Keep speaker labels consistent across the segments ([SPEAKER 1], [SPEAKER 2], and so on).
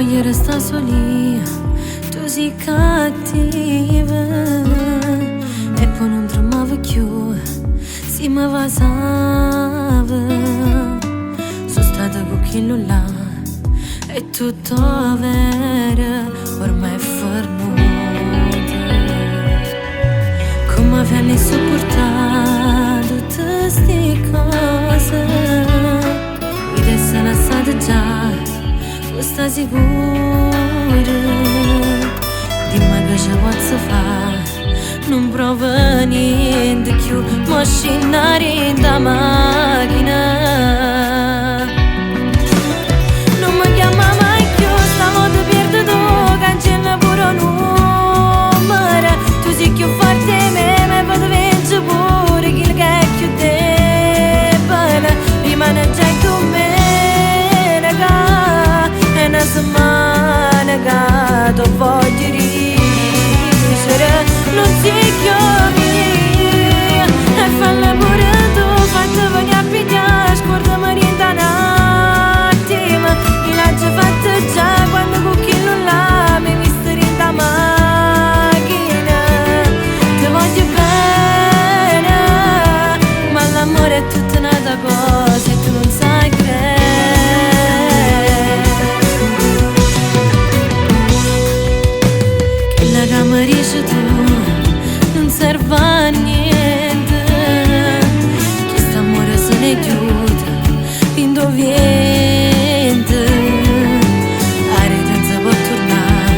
[SPEAKER 1] voglio restare soli, tu sei cattiva e poi non tremavo più, si mi vasava. Sono stata con quello là e tutto vero ormai è fornuta. Come viene sopportato tutte ste cose, ed essere lasciata già, sta sicura. Dimmi che ci posso fare, non provo niente più, ma scendere in da macchina. Non mi chiama mai più, stavolta perdo tu, cancella pure un numero. Tu sei più forte di me, ma vado vincere pure chi che è più debole. Rimane già con me, è una settimana che tu voglio ricevere, non sei più mia, e falla pure tu, fatti venire a pigliare, scordami rientra un attimo, io l'ho già fatta già quando con chi non l'ha, mi visto rientra a macchina, ti voglio bene, ma l'amore è tutta un'altra cosa e tu non sai credere. Mi dici tu, non serve a niente, questo amore se ne chiude, indovviente, la rete può tornare,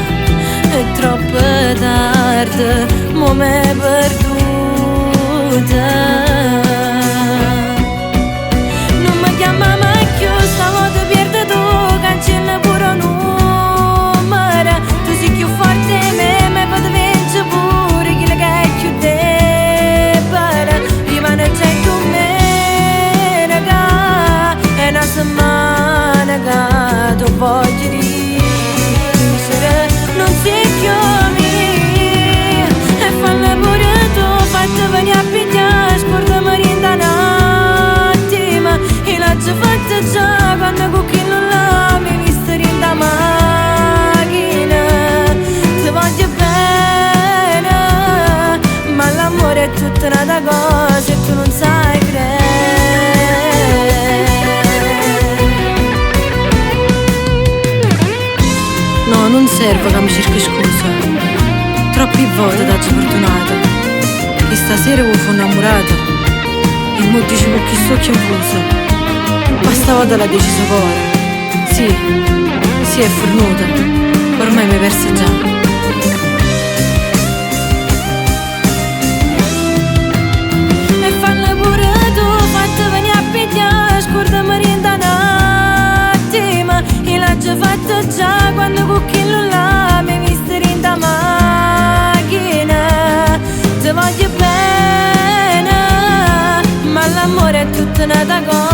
[SPEAKER 1] è troppo tardi, mo m'è perduta. Non mi chiama mai più, stavolta perdo tu, cancella pure un numero, tu sei più forte di me. Vado vincere pure chi che è più debole, rimane già con me, raga, è una settimana che tu voglio ricevere, non sei più mia, e falla pure tu, fatti venire a pigliare, scordami rientra un attimo, io l'ho già fatta già quando con chi non l'ha, mi visto rientra a macchina, ti voglio bene. L'amore è tutta un'altra cosa e tu non sai credere. No, non serve che mi cerchi scusa, troppi volte t'ho fortunato, e stasera mi sono innamorato e mo dici con chi sto chiuso, ma stavolta l'ha deciso ora. Sì, è fornuta, ormai mi hai perso già. Già fatta già quando con chi non l'ha, mi visto in da macchina, ti voglio bene, ma l'amore è tutta un'altra cosa.